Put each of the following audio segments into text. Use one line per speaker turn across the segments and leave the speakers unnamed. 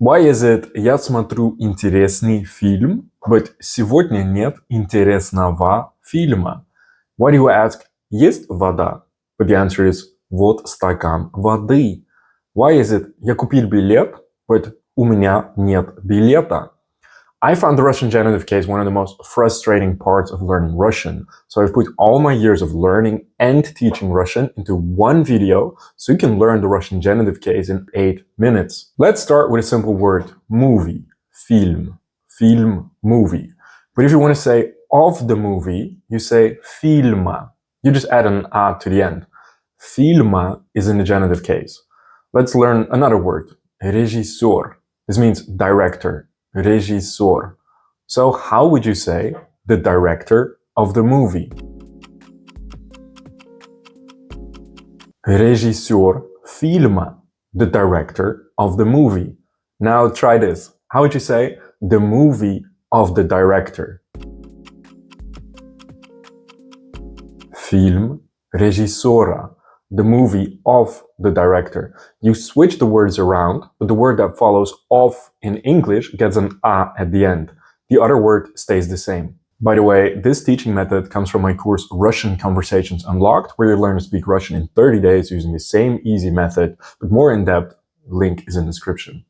Why is it «Я смотрю интересный фильм, but сегодня нет интересного фильма»? Why do you ask «Есть вода?» But the answer is «Вот стакан воды». Why is it «Я купил билет, but у меня нет билета»? I found the Russian genitive case one of the most frustrating parts of learning Russian, so I've put all my years of learning and teaching Russian into one video so you can learn the Russian genitive case in 8 minutes. Let's start with a simple word, movie, film, movie. But if you want to say of the movie, you say filma. You just add an a to the end. Filma is in the genitive case. Let's learn another word, режиссер. This means director. Режиссер. So how would you say the director of the movie? Режиссер фильма, the director of the movie. Now try this. How would you say the movie of the director? Фильм режиссера. The movie of the director. You switch the words around, but the word that follows of in English gets an a at the end. The other word stays the same. By the way, this teaching method comes from my course Russian Conversations Unlocked, where you learn to speak Russian in 30 days using the same easy method, but more in depth. Link is in the description.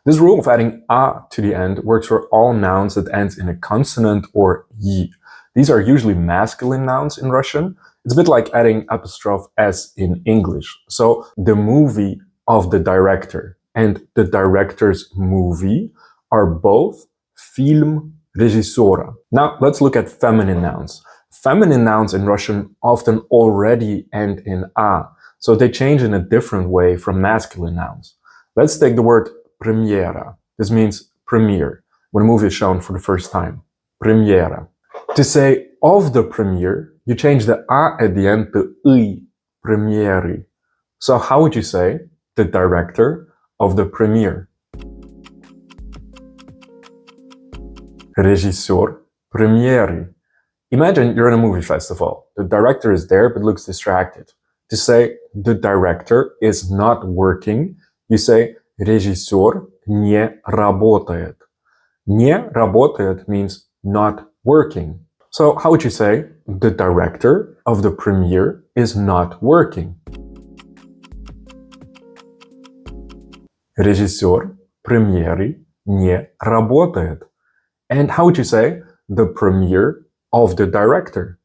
This rule of adding a to the end works for all nouns that ends in a consonant or y. These are usually masculine nouns in Russian. It's a bit like adding apostrophe s in English. So the movie of the director and the director's movie are both film режиссера. Now let's look at feminine nouns. Feminine nouns in Russian often already end in a, so they change in a different way from masculine nouns. Let's take the word premiera. This means premiere, when a movie is shown for the first time. Premiera. To say of the premiere, you change the a at the end to y, premiere. So how would you say the director of the premiere? Режиссер премьеры. Imagine you're in a movie festival. The director is there but looks distracted. To say the director is not working, you say режиссер не работает. Не работает means not working. So how would you say the director of the premiere is not working? Режиссер премьеры не работает. And how would you say the premiere of the director?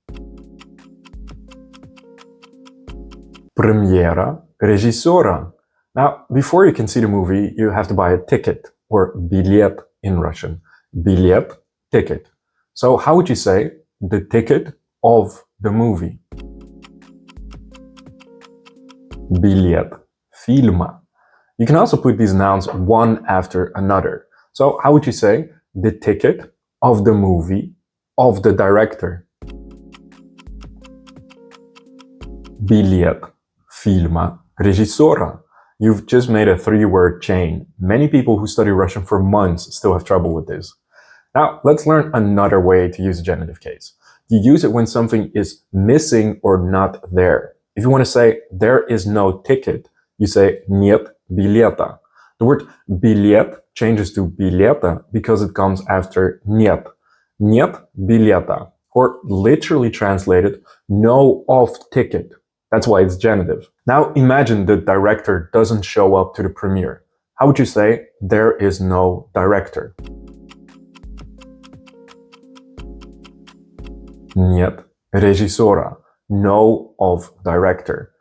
Премьера режиссера. Now, before you can see the movie, you have to buy a ticket, or билет in Russian. Билет, ticket. So how would you say the ticket of the movie? Билет фильма. You can also put these nouns one after another. So how would you say the ticket of the movie of the director? Билет фильма режиссера. You've just made a 3-word chain. Many people who study Russian for months still have trouble with this. Now, let's learn another way to use a genitive case. You use it when something is missing or not there. If you want to say there is no ticket, you say нет билета. The word билет changes to билета because it comes after нет. Нет билета, or literally translated, no of ticket. That's why it's genitive. Now imagine the director doesn't show up to the premiere. How would you say there is no director? Нет режиссера, no of director.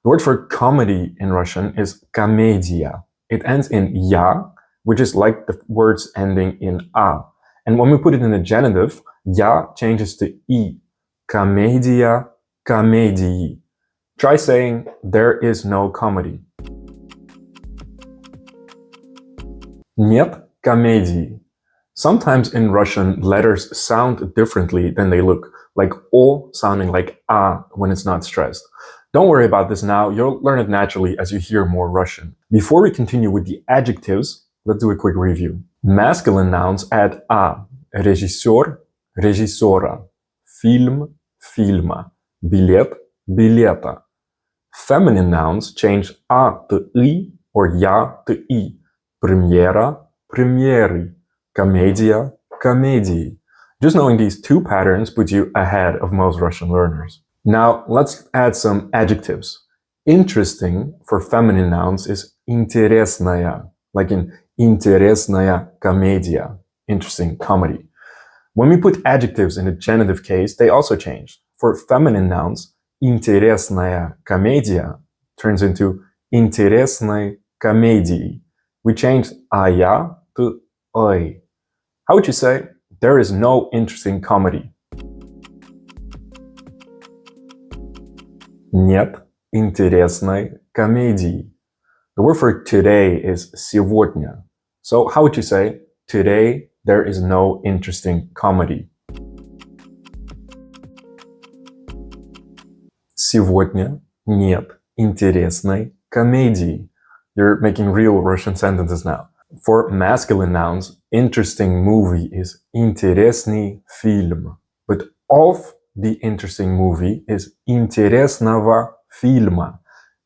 The word for comedy in Russian is комедия. It ends in ya, which is like the words ending in a. And when we put it in the genitive, ya changes to i. Комедия, комедии. Try saying there is no comedy. Нет комедии. Sometimes in Russian, letters sound differently than they look, like o sounding like a when it's not stressed. Don't worry about this now, you'll learn it naturally as you hear more Russian. Before we continue with the adjectives, let's do a quick review. Masculine nouns add a. Режиссер, режиссера. Фильм, фильма. Билет, билета. Feminine nouns change a to i or ya to i. Премьера, премьеры. Комедия, комедии. Just knowing these two patterns puts you ahead of most Russian learners. Now, let's add some adjectives. Interesting for feminine nouns is интересная, like in интересная комедия, interesting comedy. When we put adjectives in the genitive case, they also change. For feminine nouns, интересная комедия turns into интересной комедией. We changed ая to ой. How would you say, there is no interesting comedy? Нет интересной комедии. The word for today is сегодня. So how would you say, today there is no interesting comedy? Сегодня нет интересной комедии. You're making real Russian sentences now. For masculine nouns, interesting movie is интересный фильм. But of the interesting movie is интересного фильма.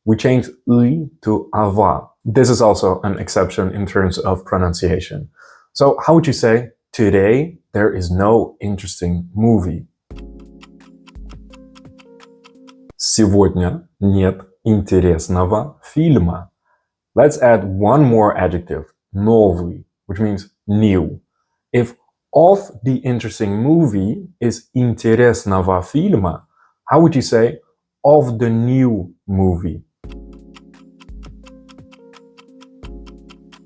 We changed «ы» to «ава». This is also an exception in terms of pronunciation. So how would you say, today there is no interesting movie? Сегодня нет интересного фильма. Let's add one more adjective, новый, which means new. If of the interesting movie is интересного фильма, how would you say of the new movie?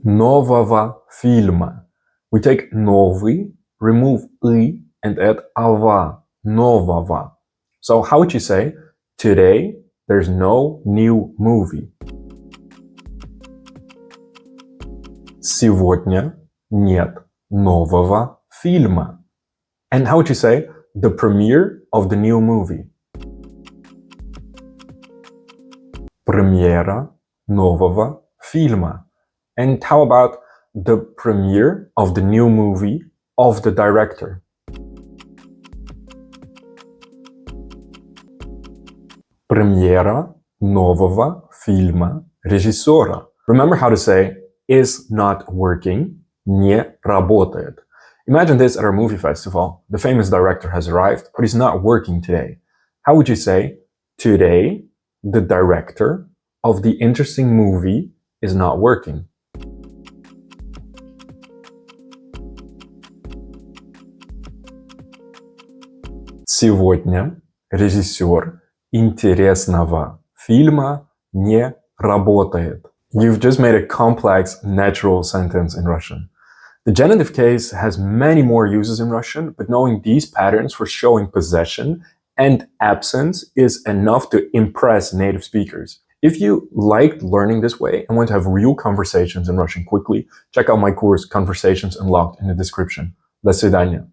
Нового фильма. We take новый, remove «ы» and add «ава», нового. So how would you say, today there's no new movie? Сегодня нет нового фильма. And how would you say, the premiere of the new movie? Премьера нового фильма. And how about the premiere of the new movie of the director? Премьера нового фильма режиссера. Remember how to say is not working, не работает. Imagine this at our movie festival. The famous director has arrived, but he's not working today. How would you say, today the director of the interesting movie is not working? Сегодня режиссер интересного фильма не работает. You've just made a complex, natural sentence in Russian. The genitive case has many more uses in Russian, but knowing these patterns for showing possession and absence is enough to impress native speakers. If you liked learning this way and want to have real conversations in Russian quickly, check out my course Conversations Unlocked in the description. До свидания.